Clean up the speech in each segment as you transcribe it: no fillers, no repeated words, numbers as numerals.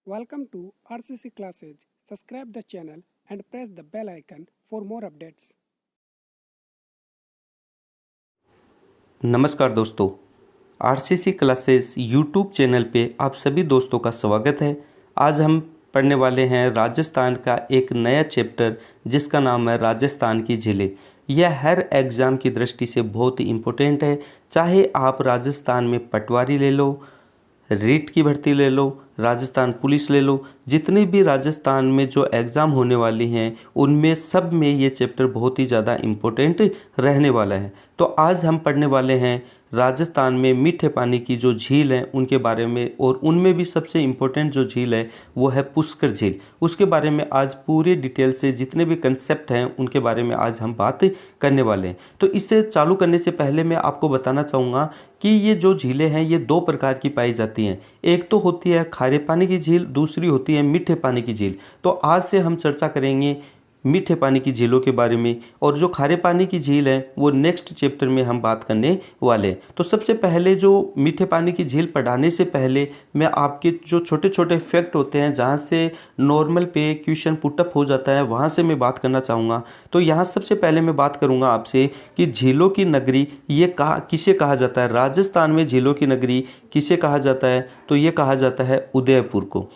Welcome to RCC classes. Subscribe the channel and press the bell icon for more updates. नमस्कार दोस्तों, RCC classes YouTube channel पे आप सभी दोस्तों का स्वागत है। आज हम पढ़ने वाले हैं राजस्थान का एक नया चैप्टर जिसका नाम है राजस्थान की झीलें। यह हर एग्ज़ाम की दृष्टि से बहुत ही इम्पोर्टेंट है। चाहे आप राजस्थान में पटवारी ले लो, रीट की भर्ती ले लो, राजस्थान पुलिस ले लो, जितने भी राजस्थान में जो एग्ज़ाम होने वाली हैं उनमें सब में ये चैप्टर बहुत ही ज़्यादा इम्पोर्टेंट रहने वाला है। तो आज हम पढ़ने वाले हैं राजस्थान में मीठे पानी की जो झील है उनके बारे में, और उनमें भी सबसे इम्पोर्टेंट जो झील है वो है पुष्कर झील। उसके बारे में आज पूरी डिटेल से जितने भी कंसेप्ट हैं उनके बारे में आज हम बात करने वाले हैं। तो इससे चालू करने से पहले मैं आपको बताना चाहूँगा कि ये जो झीलें हैं ये दो प्रकार की पाई जाती हैं। एक तो होती है खारे पानी की झील, दूसरी होती है मीठे पानी की झील। तो आज से हम चर्चा करेंगे मीठे पानी की झीलों के बारे में, और जो खारे पानी की झील है वो नेक्स्ट चैप्टर में हम बात करने वाले हैं। तो सबसे पहले जो मीठे पानी की झील पढ़ाने से पहले मैं आपके जो छोटे छोटे फैक्ट होते हैं जहाँ से नॉर्मल पे क्वेश्चन पुटअप हो जाता है वहाँ से मैं बात करना चाहूँगा। तो यहाँ सबसे पहले मैं बात करूँगा आपसे कि झीलों की नगरी ये किसे कहा जाता है। राजस्थान में झीलों की नगरी किसे कहा जाता है? तो ये कहा जाता है उदयपुर को।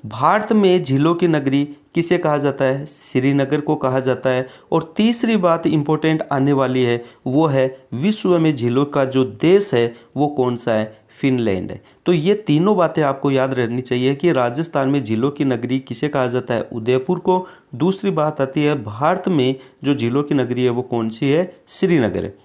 भारत में झीलों की नगरी किसे कहा जाता है? श्रीनगर को कहा जाता है। और तीसरी बात इंपॉर्टेंट आने वाली है वो है विश्व में झीलों का जो देश है वो कौन सा है? फिनलैंड है। तो ये तीनों बातें आपको याद रहनी चाहिए कि राजस्थान में झीलों की नगरी किसे कहा जाता है? उदयपुर को। दूसरी बात आती है भारत में जो झीलों की नगरी है वो कौन सी है? श्रीनगर है।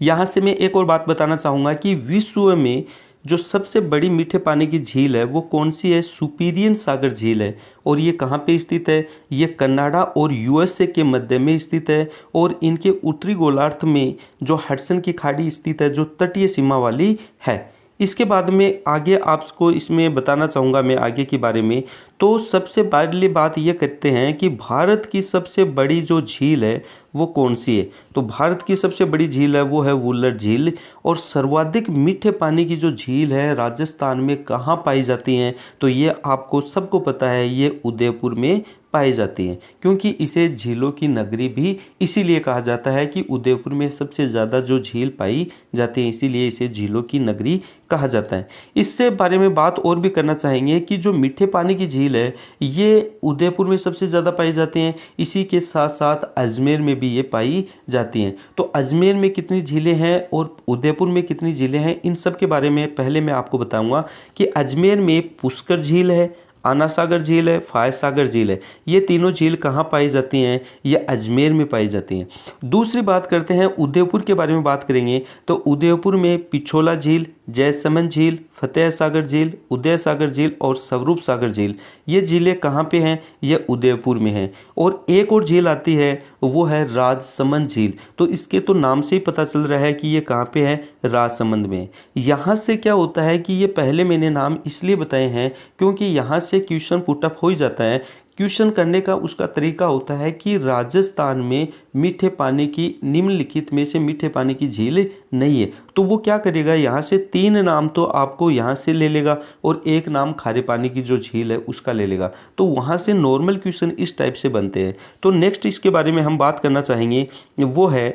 यहाँ से मैं एक और बात बताना चाहूँगा कि विश्व में जो सबसे बड़ी मीठे पानी की झील है वो कौन सी है? सुपीरियन सागर झील है। और ये कहाँ पे स्थित है? ये कनाडा और यूएसए के मध्य में स्थित है, और इनके उत्तरी गोलार्ध में जो हडसन की खाड़ी स्थित है जो तटीय सीमा वाली है। इसके बाद में आगे आपको इसमें बताना चाहूँगा मैं आगे के बारे में। तो सबसे पहली बात ये कहते हैं कि भारत की सबसे बड़ी जो झील है वो कौन सी है? तो भारत की सबसे बड़ी झील है वो है वुलर झील। और सर्वाधिक मीठे पानी की जो झील है राजस्थान में कहाँ पाई जाती हैं? तो ये आपको सबको पता है, ये उदयपुर में पाई जाती हैं, क्योंकि इसे झीलों की नगरी भी इसीलिए कहा जाता है कि उदयपुर में सबसे ज़्यादा जो झील पाई जाती है, इसीलिए इसे झीलों की नगरी कहा जाता है। इससे बारे में बात और भी करना चाहेंगे कि जो मीठे पानी की झील है ये उदयपुर में सबसे ज़्यादा पाई जाती हैं। इसी के साथ साथ अजमेर में भी ये पाई जाती हैं। तो अजमेर में कितनी झीलें हैं और उदयपुर में कितनी झीलें हैं, इन सब के बारे में पहले मैं आपको बताऊंगा कि अजमेर में पुष्कर झील है, आना सागर झील है, फाय सागर झील है। ये तीनों झील कहाँ पाई जाती हैं? ये अजमेर में पाई जाती हैं। दूसरी बात करते हैं उदयपुर के बारे में बात करेंगे। तो उदयपुर में पिछोला झील, जयसमंद झील, फतेह सागर झील, उदय सागर झील और स्वरूप सागर झील, ये झीलें कहाँ पे हैं? ये उदयपुर में हैं। और एक और झील आती है वो है राजसमंद झील। तो इसके तो नाम से ही पता चल रहा है कि ये कहाँ पे है? राजसमंद में। यहाँ से क्या होता है कि ये पहले मैंने नाम इसलिए बताए हैं क्योंकि यहाँ से क्वेश्चन पुटअप हो ही जाता है। क्वेश्चन करने का उसका तरीका होता है कि राजस्थान में मीठे पानी की निम्नलिखित में से मीठे पानी की झील नहीं है, तो वो क्या करेगा, यहाँ से 3 नाम तो आपको यहाँ से ले लेगा और एक नाम खारे पानी की जो झील है उसका ले लेगा। तो वहाँ से नॉर्मल क्वेश्चन इस टाइप से बनते हैं। तो नेक्स्ट इसके बारे में हम बात करना चाहेंगे वो है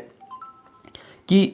कि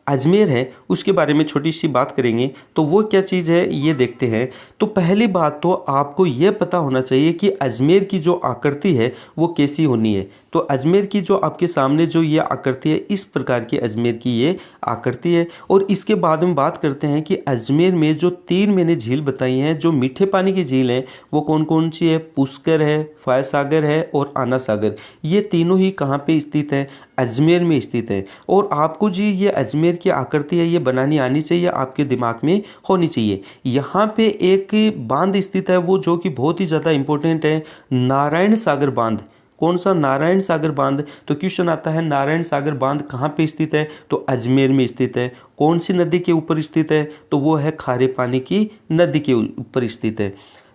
अजमेर है, उसके बारे में छोटी सी बात करेंगे। तो वो क्या चीज़ है ये देखते हैं। तो पहली बात तो आपको ये पता होना चाहिए कि अजमेर की जो आकृति है वो कैसी होनी है। तो अजमेर की जो आपके सामने जो ये आकृति है, इस प्रकार की अजमेर की ये आकृति है। और इसके बाद में बात करते हैं कि अजमेर में जो 3 मैंने झील बताई हैं जो मीठे पानी की झील हैं वो कौन कौन सी है? पुष्कर है, फाय सागर है और आना सागर। ये तीनों ही कहाँ पे स्थित है? अजमेर में स्थित है। और आपको जी ये अजमेर की आकृति है ये बनानी आनी चाहिए, आपके दिमाग में होनी चाहिए। यहाँ पे एक बांध स्थित है वो जो कि बहुत ही ज़्यादा इंपॉर्टेंट है, नारायण सागर बांध। कौन सा? नारायण सागर बांध। तो क्वेश्चन आता है नारायण सागर बांध कहाँ पे स्थित है? तो अजमेर में स्थित है। कौन सी नदी के ऊपर स्थित है? तो वो है खारे पानी की नदी के ऊपर स्थित है।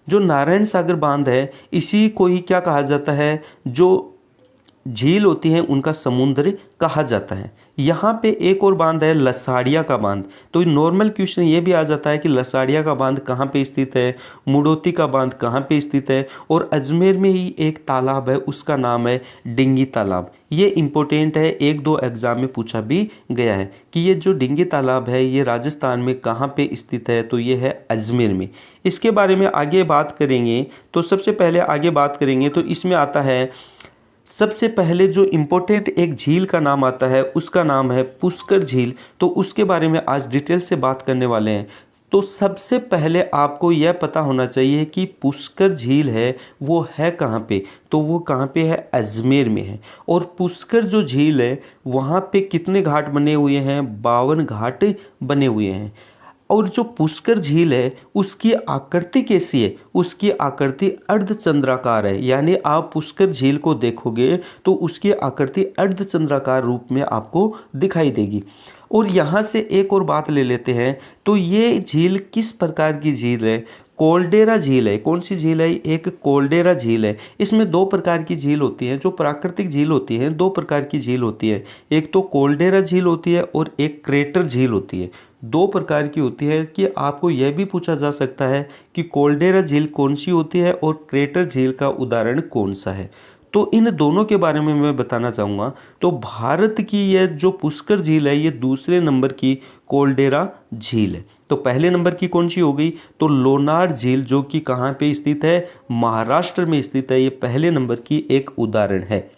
जो नारायण सागर बांध है इसी को ही क्या कहा जाता है? जो झील होती हैं उनका समुद्र कहा जाता है। यहाँ पे एक और बांध है लसाड़िया का बांध। तो नॉर्मल क्वेश्चन ये भी आ जाता है कि लसाड़िया का बांध कहाँ पे स्थित है, मुड़ोती का बांध कहाँ पे स्थित है, और अजमेर में ही एक तालाब है उसका नाम है डिंगी तालाब। ये इंपॉर्टेंट है, एक दो एग्जाम में पूछा भी गया है कि ये जो डिंगी तालाब है ये राजस्थान में कहाँ पे स्थित है, तो ये है अजमेर में। इसके बारे में आगे बात करेंगे तो सबसे पहले आगे बात करेंगे तो इसमें आता है, सबसे पहले जो इम्पोर्टेंट एक झील का नाम आता है उसका नाम है पुष्कर झील। तो उसके बारे में आज डिटेल से बात करने वाले हैं। तो सबसे पहले आपको यह पता होना चाहिए कि पुष्कर झील है वो है कहाँ पे, तो वो कहाँ पे है, अजमेर में है। और पुष्कर जो झील है वहाँ पे कितने घाट बने हुए हैं, 52 घाट बने हुए हैं। और जो पुष्कर झील है उसकी आकृति कैसी है, उसकी आकृति अर्धचंद्राकार है। यानी आप पुष्कर झील को देखोगे तो उसकी आकृति अर्धचंद्राकार रूप में आपको दिखाई देगी। और यहाँ से एक और बात ले लेते हैं, तो ये झील किस प्रकार की झील है, कोल्डेरा झील है। कौन सी झील है, एक कोल्डेरा झील है। इसमें दो प्रकार की झील होती है, जो प्राकृतिक झील होती है दो प्रकार की झील होती है, एक तो कोल्डेरा झील होती है और एक क्रेटर झील होती है। दो प्रकार की होती है कि आपको यह भी पूछा जा सकता है कि कोल्डेरा झील कौन सी होती है और क्रेटर झील का उदाहरण कौन सा है। तो इन दोनों के बारे में मैं बताना चाहूँगा। तो भारत की यह जो पुष्कर झील है ये दूसरे नंबर की कोल्डेरा झील है। तो पहले नंबर की कौन सी हो गई, तो लोनार झील जो कि कहाँ पे स्थित है, महाराष्ट्र में स्थित है। ये पहले नंबर की एक उदाहरण है।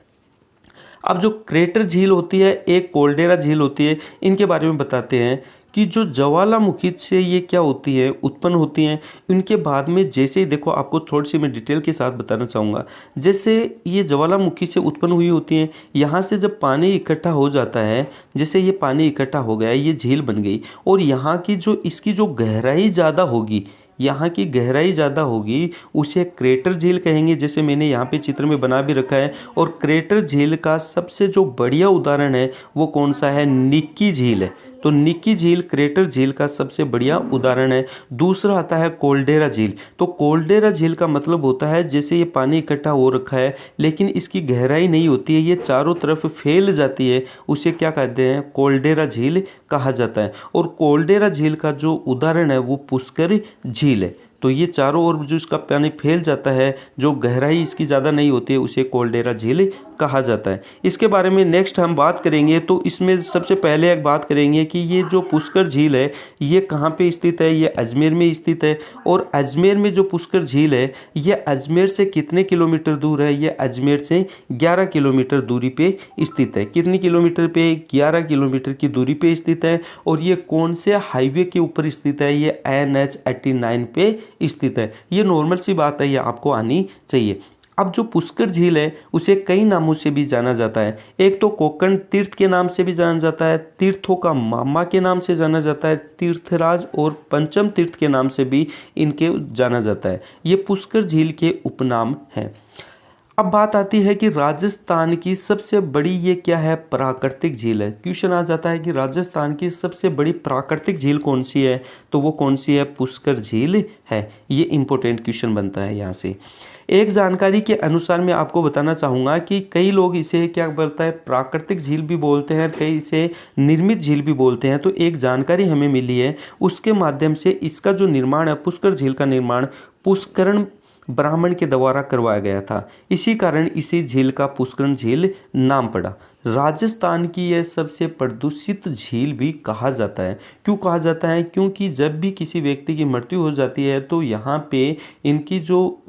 अब जो क्रेटर झील होती है, एक कोल्डेरा झील होती है, इनके बारे में बताते हैं कि जो ज्वालामुखी से ये क्या होती है, उत्पन्न होती हैं। इनके बाद में जैसे ही देखो, आपको थोड़ी सी मैं डिटेल के साथ बताना चाहूँगा। जैसे ये ज्वालामुखी से उत्पन्न हुई होती हैं, यहाँ से जब पानी इकट्ठा हो जाता है, जैसे ये पानी इकट्ठा हो गया, ये झील बन गई, और यहाँ की जो इसकी जो गहराई ज़्यादा होगी, यहाँ की गहराई ज़्यादा होगी, उसे क्रेटर झील कहेंगे, जैसे मैंने यहाँ पे चित्र में बना भी रखा है। और क्रेटर झील का सबसे जो बढ़िया उदाहरण है वो कौन सा है, निक्की झील है। तो निक्की झील क्रेटर झील का सबसे बढ़िया उदाहरण है। दूसरा आता है कोल्डेरा झील। तो कोल्डेरा झील का मतलब होता है जैसे ये पानी इकट्ठा हो रखा है लेकिन इसकी गहराई नहीं होती है, ये चारों तरफ फैल जाती है, उसे क्या कहते हैं, कोल्डेरा झील कहा जाता है। और कोल्डेरा झील का जो उदाहरण है वो पुष्कर झील है। तो ये चारों ओर जो इसका पानी फैल जाता है, जो गहराई इसकी ज़्यादा नहीं होती है, उसे कोल्डेरा झील कहा जाता है। इसके बारे में नेक्स्ट हम बात करेंगे। तो इसमें सबसे पहले एक बात करेंगे कि ये जो पुष्कर झील है ये कहाँ पे स्थित है, ये अजमेर में स्थित है। और अजमेर में जो पुष्कर झील है ये अजमेर से कितने किलोमीटर दूर है, ये अजमेर से 11 किलोमीटर दूरी पे स्थित है। कितनी किलोमीटर पे, 11 किलोमीटर की दूरी पे स्थित है। और ये कौन से हाईवे के ऊपर स्थित है, ये NH-89 पे स्थित है। ये नॉर्मल सी बात है, ये आपको आनी चाहिए। अब जो पुष्कर झील है उसे कई नामों से भी जाना जाता है। एक तो कोकण तीर्थ के नाम से भी जाना जाता है, तीर्थों का मामा के नाम से जाना जाता है, तीर्थराज और पंचम तीर्थ के नाम से भी इनके जाना जाता है। ये पुष्कर झील के उपनाम हैं। अब बात आती है कि राजस्थान की सबसे बड़ी ये क्या है, प्राकृतिक झील है। क्वेश्चन आ जाता है कि राजस्थान की सबसे बड़ी प्राकृतिक झील कौन सी है, तो वो कौन सी है, पुष्कर झील है। ये इंपॉर्टेंट क्वेश्चन बनता है यहाँ से। एक जानकारी के अनुसार मैं आपको बताना चाहूँगा कि कई लोग इसे क्या बोलता है, प्राकृतिक झील भी बोलते हैं, कई इसे निर्मित झील भी बोलते हैं। तो एक जानकारी हमें मिली है, उसके माध्यम से इसका जो निर्माण है, पुष्कर झील का निर्माण पुष्करण ब्राह्मण के द्वारा करवाया गया था। इसी कारण इसी झील का पुष्करण झील नाम पड़ा। राजस्थान की यह सबसे प्रदूषित झील भी कहा जाता है। क्यों कहा जाता है, क्योंकि जब भी किसी व्यक्ति की मृत्यु हो जाती है तो यहाँ पे इनकी जो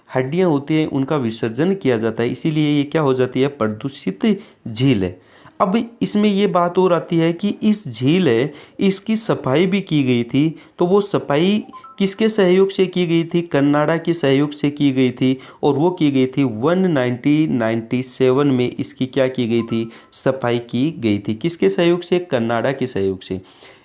हड्डियाँ होती हैं उनका विसर्जन किया जाता है, इसीलिए ये क्या हो जाती है, प्रदूषित झील है। अब इसमें ये बात और आती है कि इस झील है इसकी सफाई भी की गई थी। तो वो सफाई किसके सहयोग से की गई थी, कन्नाडा के सहयोग से की गई थी। और वो की गई थी 1997 में इसकी क्या की गई थी, सफाई की गई थी। किसके सहयोग से, कन्नाडा के सहयोग से।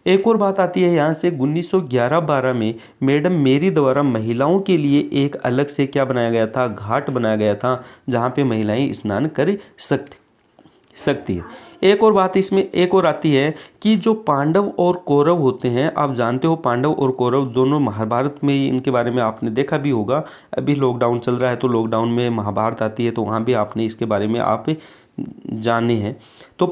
एक और बात आती है यहाँ से, 1911-12 में मैडम मेरी द्वारा महिलाओं के लिए एक अलग से क्या बनाया गया था, घाट बनाया गया था, जहाँ पे महिलाएं स्नान कर सकती है। एक और बात इसमें एक और आती है कि जो पांडव और कौरव होते हैं, आप जानते हो पांडव और कौरव दोनों महाभारत में, इनके बारे में आपने देखा भी होगा। अभी लॉकडाउन चल रहा है तो लॉकडाउन में महाभारत आती है, तो वहाँ भी आपने इसके बारे में आप जाने हैं। तो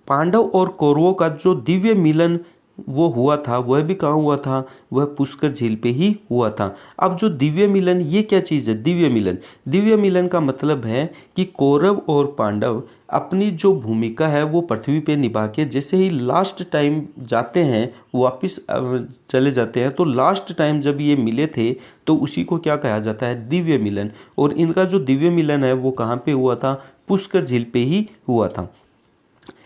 पांडव और कौरवों का जो दिव्य मिलन वो हुआ था, वह भी कहाँ हुआ था, वह पुष्कर झील पे ही हुआ था। अब जो दिव्य मिलन, ये क्या चीज़ है दिव्य मिलन? दिव्य मिलन का मतलब है कि कौरव और पांडव अपनी जो भूमिका है वो पृथ्वी पे निभा के जैसे ही लास्ट टाइम जाते हैं, वापिस चले जाते हैं, तो लास्ट टाइम जब ये मिले थे तो उसी को क्या कहा जाता है, दिव्य मिलन। और इनका जो दिव्य मिलन है वो कहाँ पे हुआ था, पुष्कर झील पे ही हुआ था।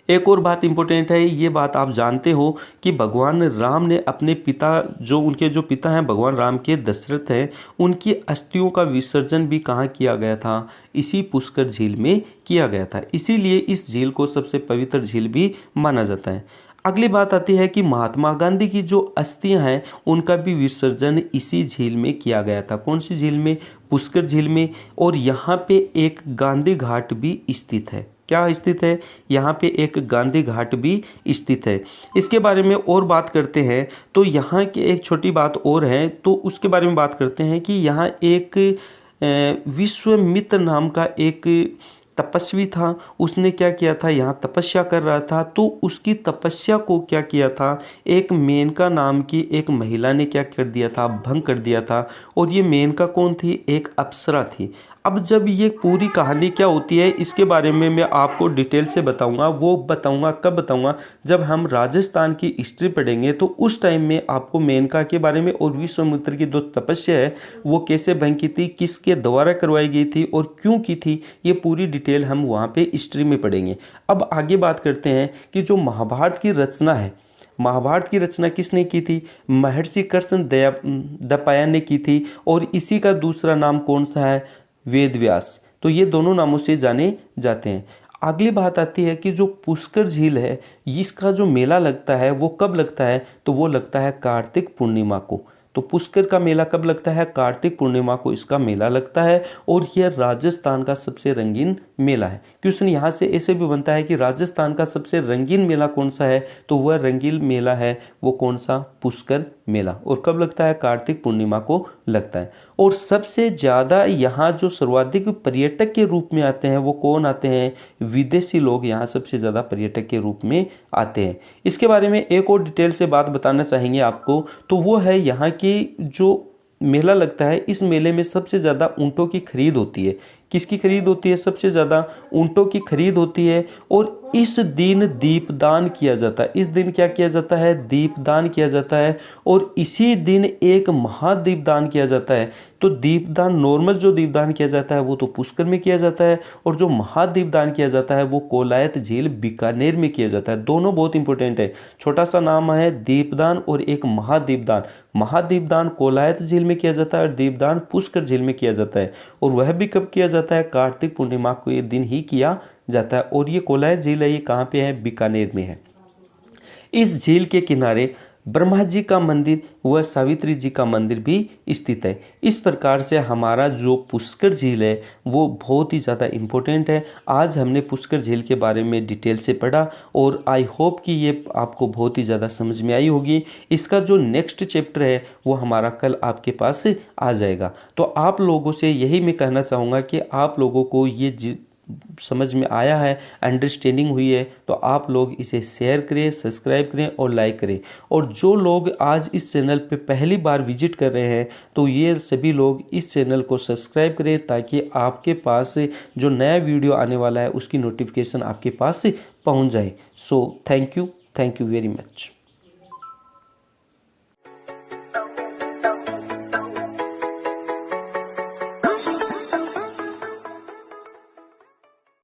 एक और बात इंपॉर्टेंट है, ये बात आप जानते हो कि भगवान राम ने अपने पिता, जो उनके जो पिता हैं भगवान राम के दशरथ हैं, उनकी अस्थियों का विसर्जन भी कहाँ किया गया था, इसी पुष्कर झील में किया गया था। इसीलिए इस झील को सबसे पवित्र झील भी माना जाता है। अगली बात आती है कि महात्मा गांधी की जो अस्थियां हैं उनका भी विसर्जन इसी झील में किया गया था। कौन सी झील में, पुष्कर झील में। और यहाँ पे एक गांधी घाट भी स्थित है। क्या स्थित है, यहाँ पे एक गांधी घाट भी स्थित है। इसके बारे में और बात करते हैं तो यहाँ की एक छोटी बात और है, तो उसके बारे में बात करते हैं कि यहाँ एक विश्वामित्र नाम का एक तपस्वी था। उसने क्या किया था, यहाँ तपस्या कर रहा था, तो उसकी तपस्या को क्या किया था, एक मेनका नाम की एक महिला ने क्या कर दिया था, भंग कर दिया था। और ये मेनका कौन थी, एक अप्सरा थी। अब जब ये पूरी कहानी क्या होती है इसके बारे में मैं आपको डिटेल से बताऊंगा। वो बताऊंगा कब बताऊंगा, जब हम राजस्थान की हिस्ट्री पढ़ेंगे, तो उस टाइम में आपको मेनका के बारे में और विश्वामित्र की जो तपस्या है वो कैसे भंग की थी, किसके द्वारा करवाई गई थी और क्यों की थी, ये पूरी डिटेल हम वहाँ पे हिस्ट्री में पढ़ेंगे। अब आगे बात करते हैं कि जो महाभारत की रचना है, महाभारत की रचना किसने की थी, महर्षि कृष्ण द्वैपायन ने की थी। और इसी का दूसरा नाम कौन सा है, वेद व्यास। तो ये दोनों नामों से जाने जाते हैं। अगली बात आती है कि जो पुष्कर झील है इसका जो मेला लगता है वो कब लगता है, तो वो लगता है कार्तिक पूर्णिमा को। तो पुष्कर का मेला कब लगता है, कार्तिक पूर्णिमा को इसका मेला लगता है। और यह राजस्थान का सबसे रंगीन मेला है। क्वेश्चन यहाँ से ऐसे भी बनता है कि राजस्थान का सबसे रंगीन मेला कौन सा है, तो वह रंगीन मेला है वो कौन सा, पुष्कर मेला। और कब लगता है, कार्तिक पूर्णिमा को लगता है। और सबसे ज़्यादा यहाँ जो सर्वाधिक पर्यटक के रूप में आते हैं वो कौन आते हैं, विदेशी लोग यहाँ सबसे ज़्यादा पर्यटक के रूप में आते हैं। इसके बारे में एक और डिटेल से बात बताना चाहेंगे आपको, तो वो है यहाँ की जो मेला लगता है, इस मेले में सबसे ज़्यादा ऊँटों की खरीद होती है। किसकी खरीद होती है, सबसे ज़्यादा ऊँटों की खरीद होती है। और इस दिन दीपदान किया जाता है। इस दिन क्या किया जाता है, दीपदान किया जाता है। और इसी दिन एक महादीपदान किया जाता है। तो दीपदान, नॉर्मल जो दीपदान किया जाता है वो तो पुष्कर में किया जाता है, और जो महादीपदान किया जाता है वो कोलायत झील बीकानेर में किया जाता है। दोनों बहुत इंपॉर्टेंट है। छोटा सा नाम है दीपदान और एक महादीपदान। महादीपदान कोलायत झील में किया जाता है और दीपदान पुष्कर झील में किया जाता है। और वह भी कब किया जाता है, कार्तिक पूर्णिमा को ये दिन ही किया जाता है। और ये कोलायत झील है, ये कहाँ पे है, बीकानेर में है। इस झील के किनारे ब्रह्मा जी का मंदिर व सावित्री जी का मंदिर भी स्थित है। इस प्रकार से हमारा जो पुष्कर झील है वो बहुत ही ज़्यादा इम्पोर्टेंट है। आज हमने पुष्कर झील के बारे में डिटेल से पढ़ा और आई होप कि ये आपको बहुत ही ज़्यादा समझ में आई होगी। इसका जो नेक्स्ट चैप्टर है वो हमारा कल आपके पास आ जाएगा। तो आप लोगों से यही मैं कहना चाहूँगा कि आप लोगों को ये समझ में आया है, अंडरस्टैंडिंग हुई है, तो आप लोग इसे शेयर करें, सब्सक्राइब करें और लाइक करें। और जो लोग आज इस चैनल पे पहली बार विजिट कर रहे हैं तो ये सभी लोग इस चैनल को सब्सक्राइब करें, ताकि आपके पास जो नया वीडियो आने वाला है उसकी नोटिफिकेशन आपके पास पहुंच जाए। So thank you very much.